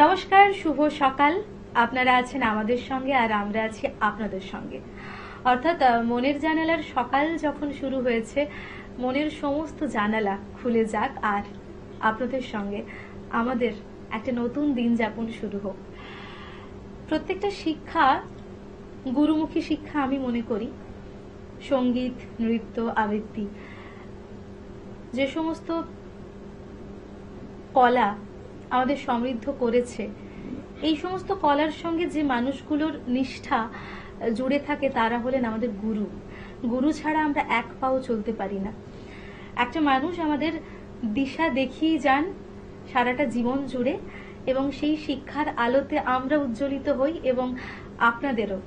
নমস্কার, শুভ সকাল। আপনারা আছেন আমাদের সঙ্গে আর আমরা আছি আপনাদের সঙ্গে। অর্থাৎ মনের জানালার সকাল যখন শুরু হয়েছে, মনের সমস্ত জানালা খুলে যাক আর আপনাদের সঙ্গে আমাদের একটা নতুন দিন যাপন শুরু হোক। প্রত্যেকটা শিক্ষা গুরুমুখী শিক্ষা আমি মনে করি। সঙ্গীত, নৃত্য, আবৃত্তি, যে সমস্ত কলা আমাদের সমৃদ্ধ করেছে, এই সমস্ত কলার সঙ্গে যে মানুষগুলোর নিষ্ঠা জুড়ে থাকে তারা হলেন আমাদের গুরু। গুরু ছাড়া আমরা এক পাও চলতে পারি না। একটা মানুষ আমাদের দিশা দেখিয়ে যান সারাটা জীবন জুড়ে, এবং সেই শিক্ষার আলোতে আমরা উজ্জ্বলিত হই এবং আপনাদেরও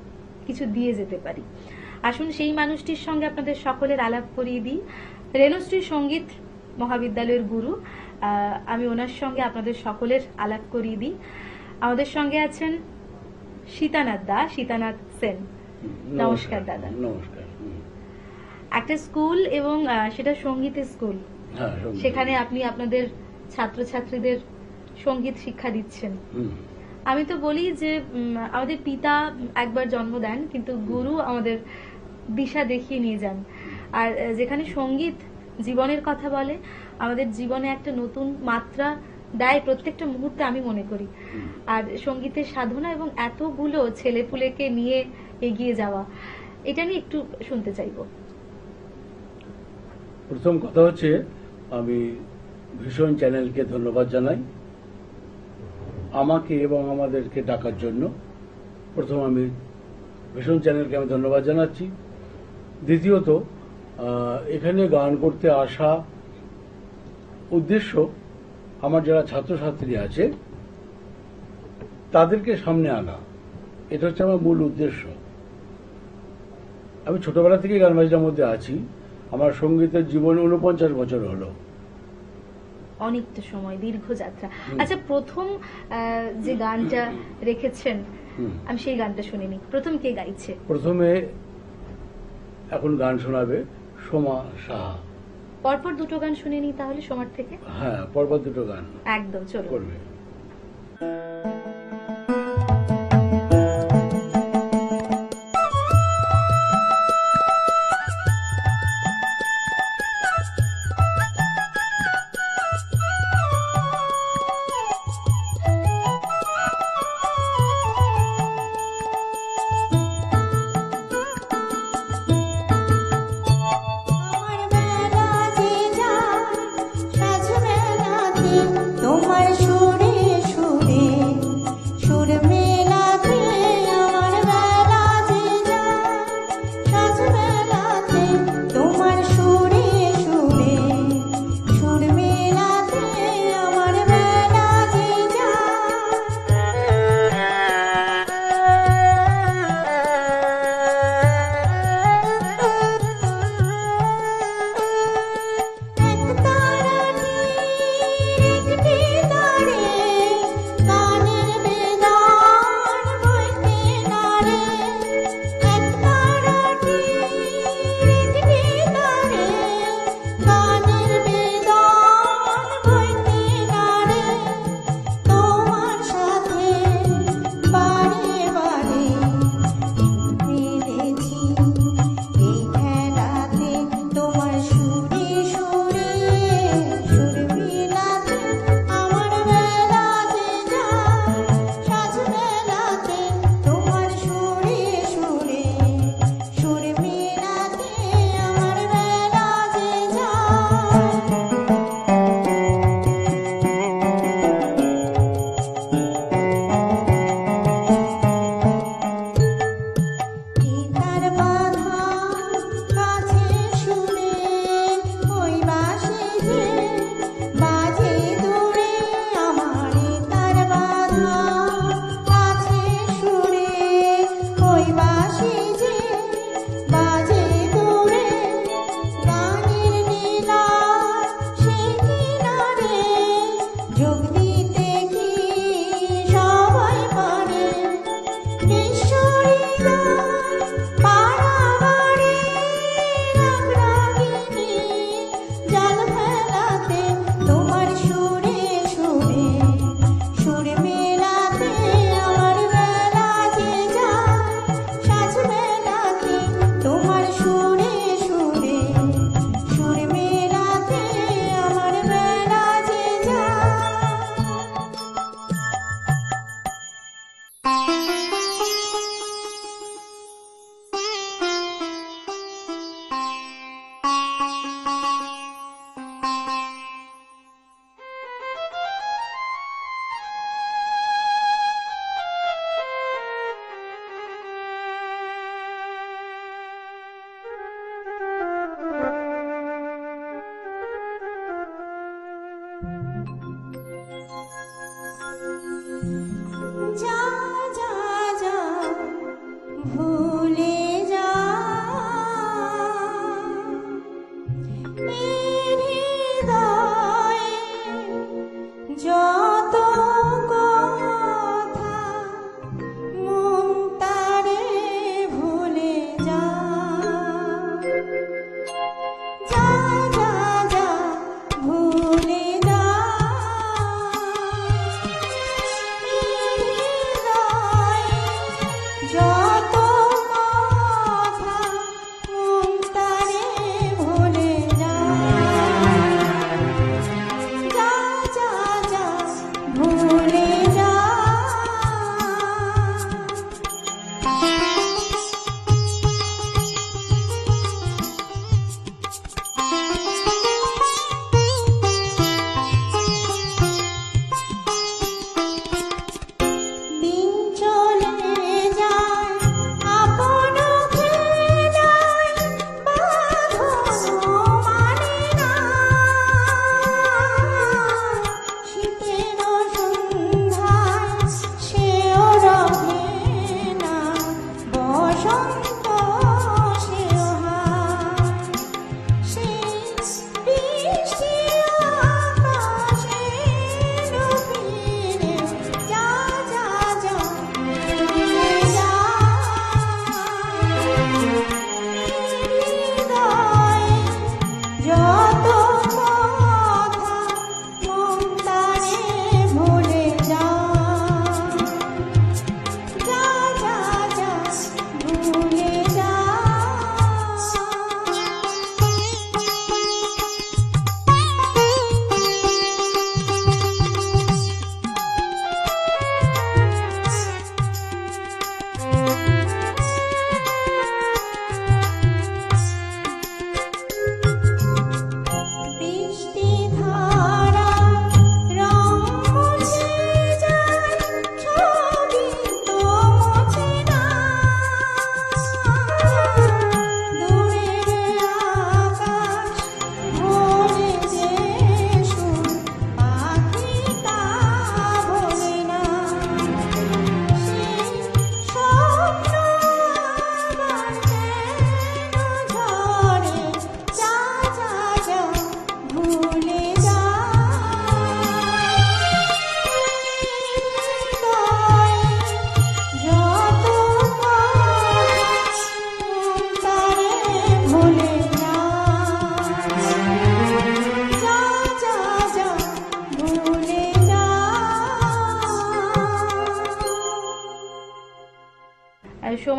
কিছু দিয়ে যেতে পারি। আসুন সেই মানুষটির সঙ্গে আপনাদের সকলের আলাপ করিয়ে দিই। রেণুশ্রী সঙ্গীত মহাবিদ্যালয়ের গুরু, আমি ওনার সঙ্গে আপনাদের সকলের আলাপ করিয়ে দিই। আমাদের সঙ্গে আছেন সীতানাথ দা, সীতানাথ সেন। নমস্কার দাদা। নমস্কার। একটা স্কুল এবং সেটা সঙ্গীতের স্কুল, সেখানে আপনি আপনাদের ছাত্রছাত্রীদের সঙ্গীত শিক্ষা দিচ্ছেন। আমি তো বলি যে আমাদের পিতা একবার জন্ম দেন, কিন্তু গুরু আমাদের দিশা দেখিয়ে নিয়ে যান। আর যেখানে সঙ্গীত জীবনের কথা বলে, আমাদের জীবনে একটা নতুন মাত্রা দেয় প্রত্যেকটা মুহূর্তে, আমি মনে করি। আর সঙ্গীতের সাধনা এবং এতগুলো ছেলেপুলেকে নিয়ে এগিয়ে যাওয়া, এটা নিয়ে একটু শুনতে চাইব। প্রথম কথা হচ্ছে, আমি ভীষণ চ্যানেলকে ধন্যবাদ জানাই আমাকে এবং আমাদেরকে ডাকার জন্য। প্রথম আমি ভীষণ চ্যানেলকে আমি ধন্যবাদ জানাচ্ছি। দ্বিতীয়ত, এখানে গান করতে আসা উদ্দেশ্য আমার যারা ছাত্রছাত্রী আছে তাদেরকে সামনে আনা, এটা হচ্ছে আমার মূল উদ্দেশ্য। আমি ছোটবেলা থেকে গান বাজনার মধ্যে আছি। আমার সঙ্গীতের জীবন 49 বছর হলো। অনেকটা সময়, দীর্ঘ যাত্রা। আচ্ছা, প্রথম যে গানটা রেখেছেন আমি সেই গানটা শুনিনি। প্রথম কে গাইছে? প্রথমে এখন গান শোনাবে সোমা সাহা। পরপর দুটো গান শুনিনি তাহলে সোমার থেকে। হ্যাঁ, পরপর দুটো গান একদম চলো করবে। তোমার সুরে সুরে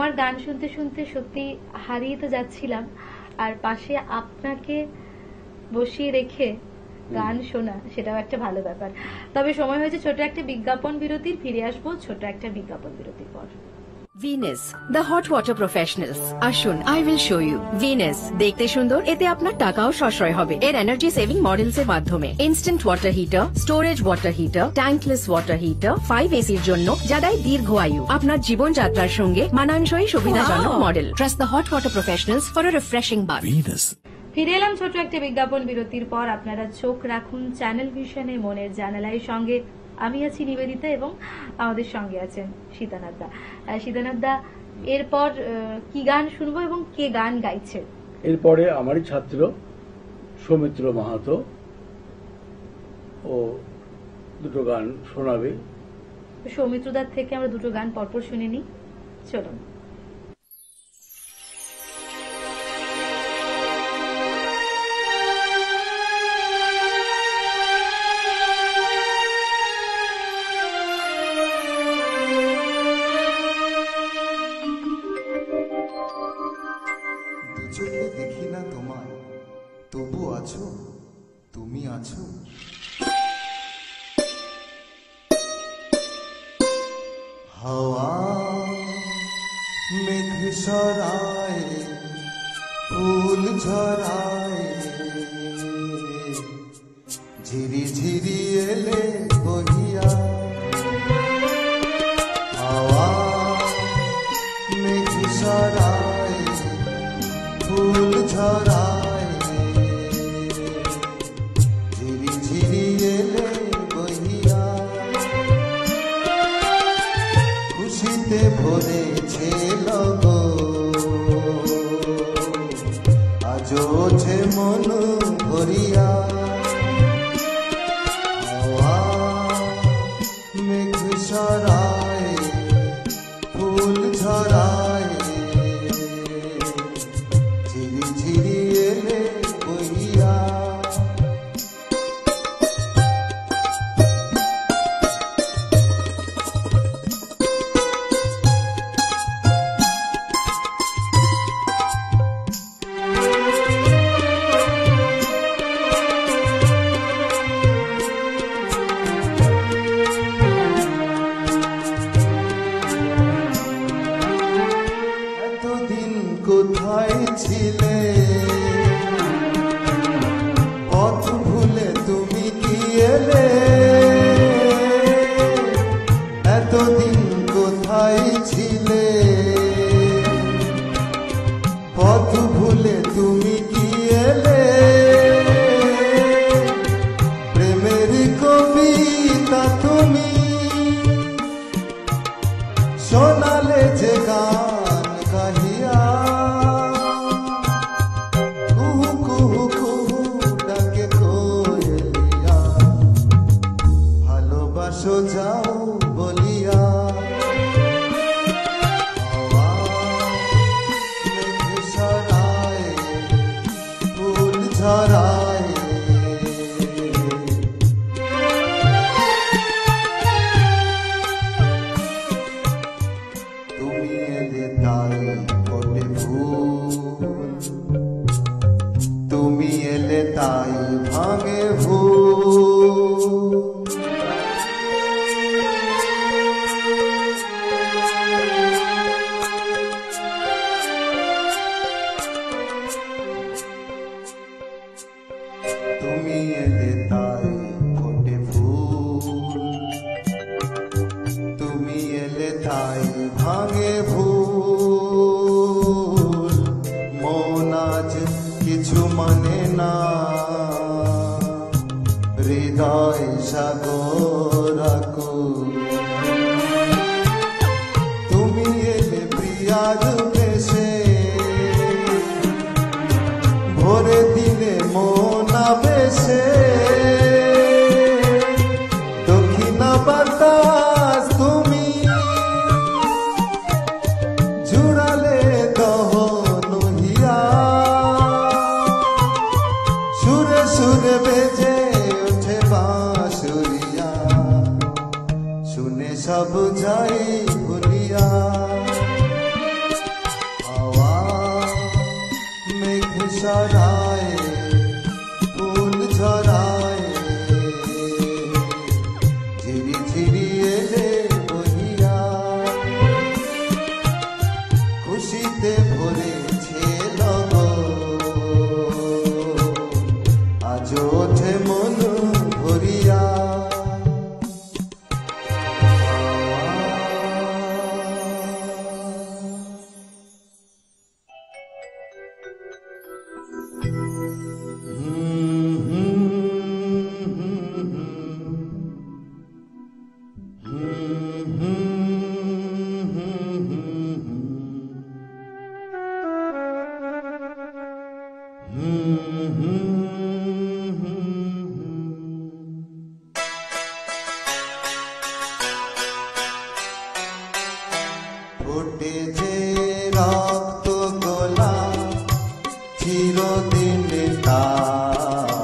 আমার গান শুনতে শুনতে সত্যি হারিয়ে তো যাচ্ছিলাম, আর পাশে আপনাকে বসিয়ে রেখে গান শোনা সেটাও একটা ভালো ব্যাপার। তবে সময় হয়েছে ছোট একটা বিজ্ঞাপন বিরতির, ফিরে আসবো ছোট একটা বিজ্ঞাপন বিরতির পর। Venus, the hot water professionals. আসুন, I will show you. Venus, দেখতে সুন্দর, এতে আপনার টাকাও সাশ্রয় হবে। এর এনার্জি সেভিং মডেলস এর মাধ্যমে instant water heater, storage water heater, tankless water heater, 5 এসির জন্য যা দেয় দীর্ঘ আয়ু। আপনার জীবনযাত্রার সঙ্গে মানানসই সুবিধাজনক model. Trust the hot water professionals for a refreshing bath. Venus. ফিরে এলাম ছোট একটা বিজ্ঞাপন বিরতির পর। আপনারা চোখ রাখুন চ্যানেল ভিশনে, মনের জানালায়। সঙ্গে আমি আছি নিবেদিতা এবং আমাদের সঙ্গে আছেন শীতানাথ দা। শীতানাথ দা, এরপর কি গান শুনবো এবং কে গান গাইছে? এরপরে আমারই ছাত্র সৌমিত্র মাহাতো ও দুটো গান শোনাবে। সৌমিত্রদার থেকে আমরা দুটো গান পরপর শুনে নিই, চলুন। চোখে দেখি না তোমায়, তবু আছো, তুমি আছো। হাওয়া মেঘ সরায়, ফুল ঝরায়, ঝিরি ঝিরি এলে বহিয়া। হাওয়া মেঘ সরায়, ফুল ঝরায়, ঝিরি ঝিরি এলে বহিয়া। খুশিতে ভরেছে লগো, আজও ওঠে মন ভরিয়া। হাওয়া মেঘ সরায়, ফুল ঝরায়, ঝিরি ঝিরি এলে বহিয়া। এতদিন কোথায় ছিলে, পথ ভুলে তুমি কি এলে? এতদিন কোথায় ছিলে, পথ ভুলে তুমি কি এলে? প্রেমের কবিতা তুমি শোনালে যে গান গাহিয়া। কুহু কুহু কুহু ডাকে কোয়েলিয়া, ভালোবাসো যাও বলিয়া। হাওয়া মেঘ সরায়, ফুল ঝরায়, তুমি এলে তাই ফোটে ফুল, তুমি এলে তাই ভাঙে ভুল। তুমি এলে তাই ফোটে ফুল, তুমি এলে তাই ভাঙে ভুল। মন আজ কিছু মানে না, হৃদয় সাগর আকুল। তুমি এলে প্রিয়ার বেশে, ভরে দিলে মন আবেশে। দক্ষিণা বাতাস তুমি জুড়ালে দহন হিয়া। সুরে সুরে বেজে ওঠে বাঁশুরিয়া, শুনে সব যাই ভুলিয়া। আজ ওঠে মন ভরিয়া ফোটে যে রক্ত গোলাপ চিরদিন তার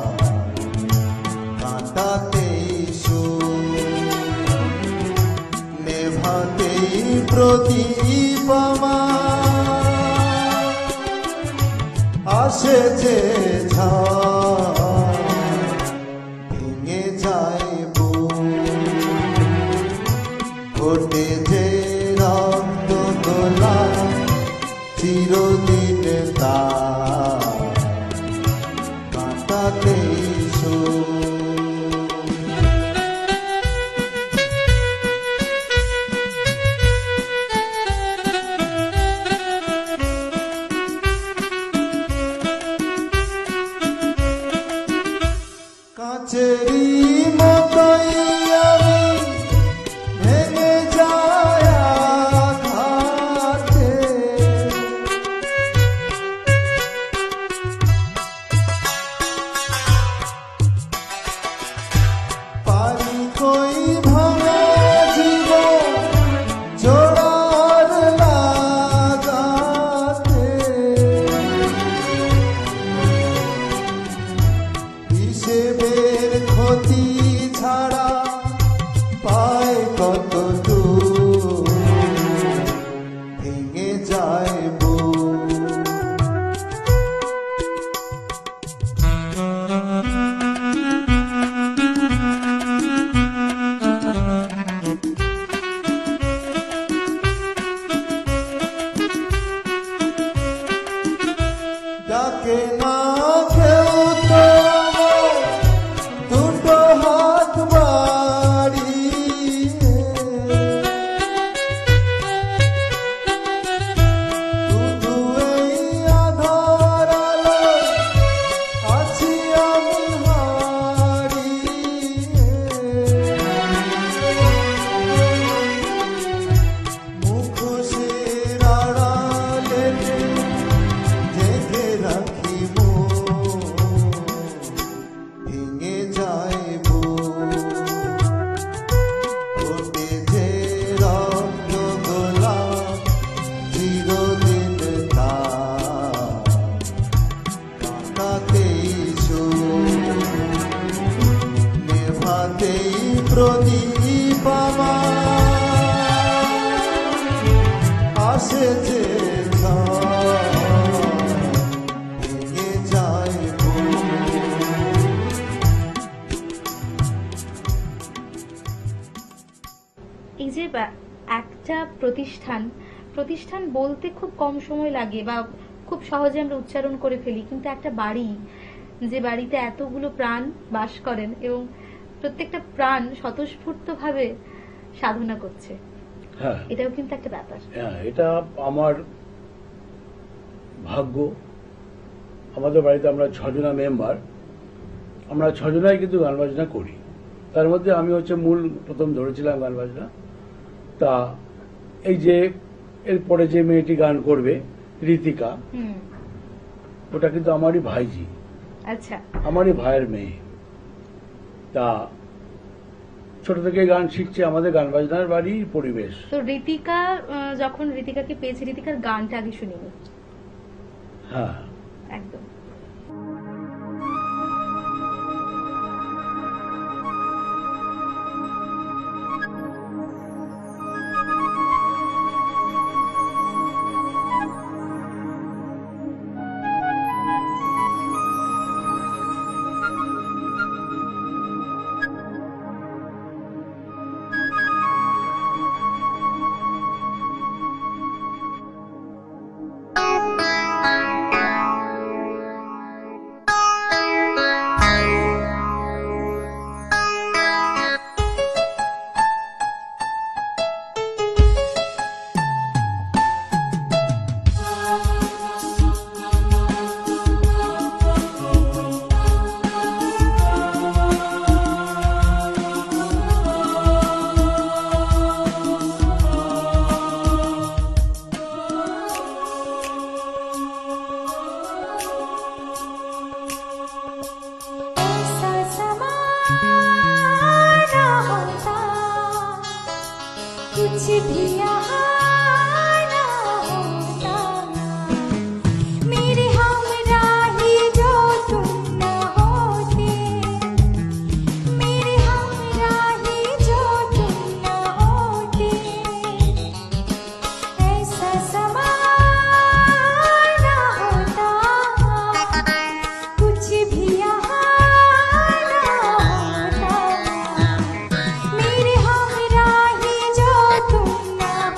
কাঁটাতেই নেভাতেই প্রদীপ আমার আসে যে ঝড় ভেঙে যায় ফোটে যে রক্ত গোলাপ চিরদিন তার কাঁটাতেই কাছেরই মতোই আমি ভেঙে যায় আঘাতে পারি কই ভাঙা জীবন জোড়ার লাগাতে হিসেবের ক্ষতি ছাড়া পায় কত দূর ভেঙে যায় ডাকে না কেউ তো আমার দুটো হাত বাড়িয়ে শুধু এই আধার আলোয় আছি আমি হারিয়ে মুখোশের আড়ালে ঢেকে রাখি ভেঙে যায় ফোটে যে রক্ত গোলাপ চিরদিন তার কাঁটাতেই নেভাতেই প্রদীপ আমার আসে যে ভেঙে যায় এই যে একটা প্রতিষ্ঠান বলতে খুব কম সময় লাগে বা খুব সহজে আমরা উচ্চারণ করে ফেলি, কিন্তু একটা বাড়ি, যে বাড়িতে এতগুলো প্রাণ বাস করেন এবং প্রত্যেকটা প্রাণ স্বতঃস্ফূর্তভাবে সাধনা করছে, হ্যাঁ এটাও কিন্তু একটা ব্যাপার। হ্যাঁ, এটা আমার ভাগ্য। আমাদের বাড়িতে আমরা 6 জনা মেম্বার, আমরা 6 জনাই কিন্তু গান বাজনা করি। তার মধ্যে আমি হচ্ছে মূল প্রথম ধরেছিলাম গান বাজনা। তা এই যে এরপরে যে মেয়েটি গান করবে ঋতিকা, ওটা কিন্তু আমারই ভাইজি, আচ্ছা, আমারই ভাইয়ের মেয়ে। তা ছোট থেকে গান শিখছে, আমাদের গান বাজনার বাড়ির পরিবেশ। তো ঋতিকা, যখন ঋতিকাকে পেয়েছি, ঋতিকার গানটা আগে শুনিনি। হ্যাঁ একদম। भी यहाँ ना होता, मेरे हमराही जो तुम न होते, मेरे हमराही जो तुम न होते, ऐसा समा ना होता, कुछ भी यहाँ ना होता, मेरे हमराही जो तुम न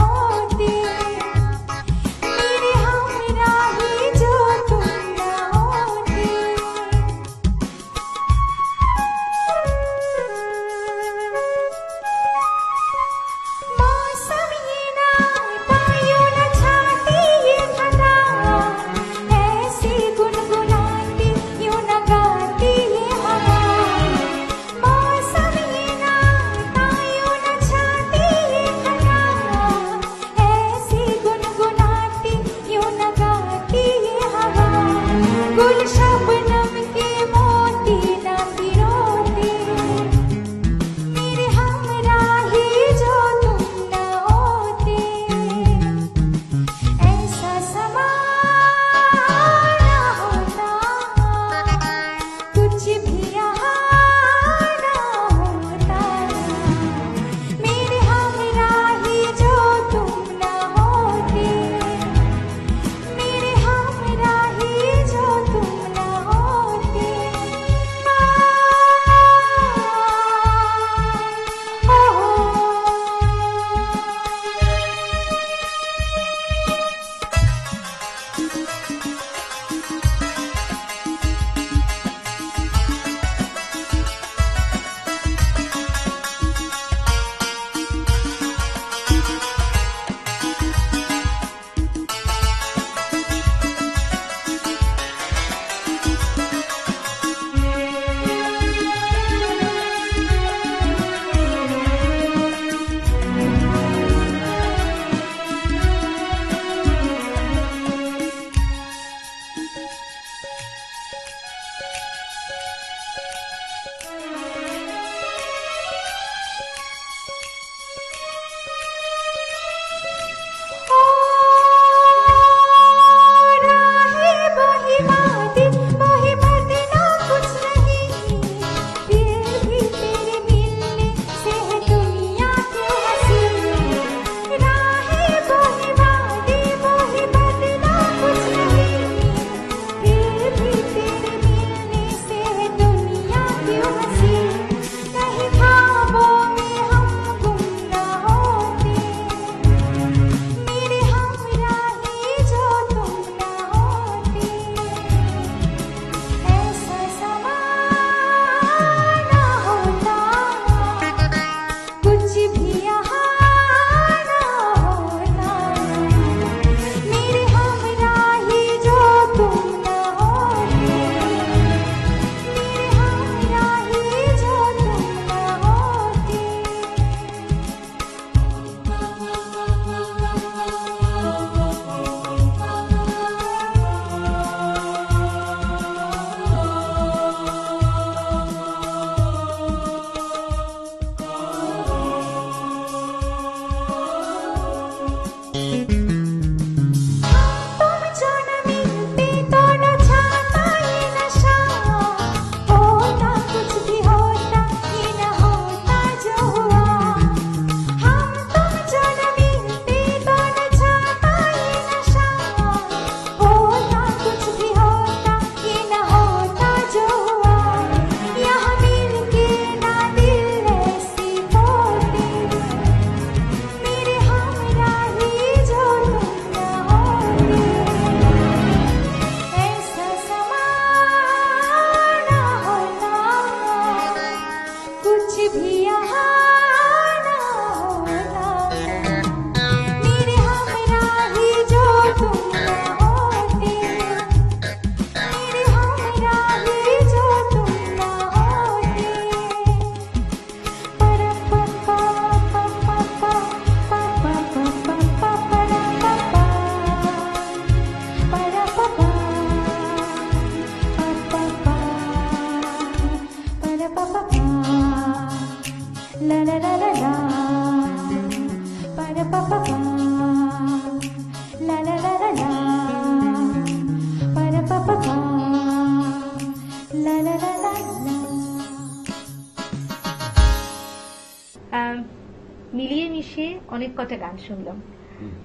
এসে অনেক কটা গান শুনলাম,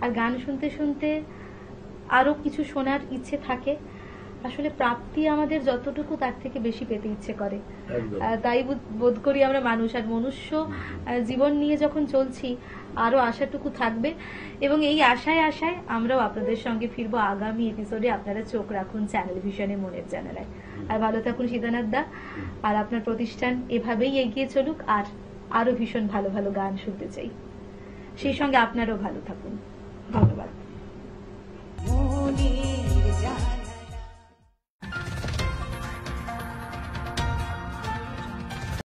আর গান শুনতে শুনতে আরো কিছু শোনার ইচ্ছে থাকে। আসলে প্রাপ্তি আমাদের যতটুকু তার থেকে বেশি পেতে ইচ্ছে করে। একদম। তাই বোধ করি আমরা মানুষ, আর মনুষ্য জীবন নিয়ে যখন চলছি আরো আশাটুকু থাকবে, এবং এই আশায় আশায় আমরাও আপনাদের সঙ্গে ফিরবো আগামী এপিসোডে। আপনারা চোখ রাখুন চ্যানেল ভিশনে, মনের জানালায়। আর ভালো থাকুন শীতানাথ দা, আর আপনার প্রতিষ্ঠান এভাবেই এগিয়ে চলুক, আর আরো ভীষণ ভালো ভালো গান শুনতে চাই। সেই সঙ্গে আপনারও ভালো থাকুন। ধন্যবাদ। মনের জানালা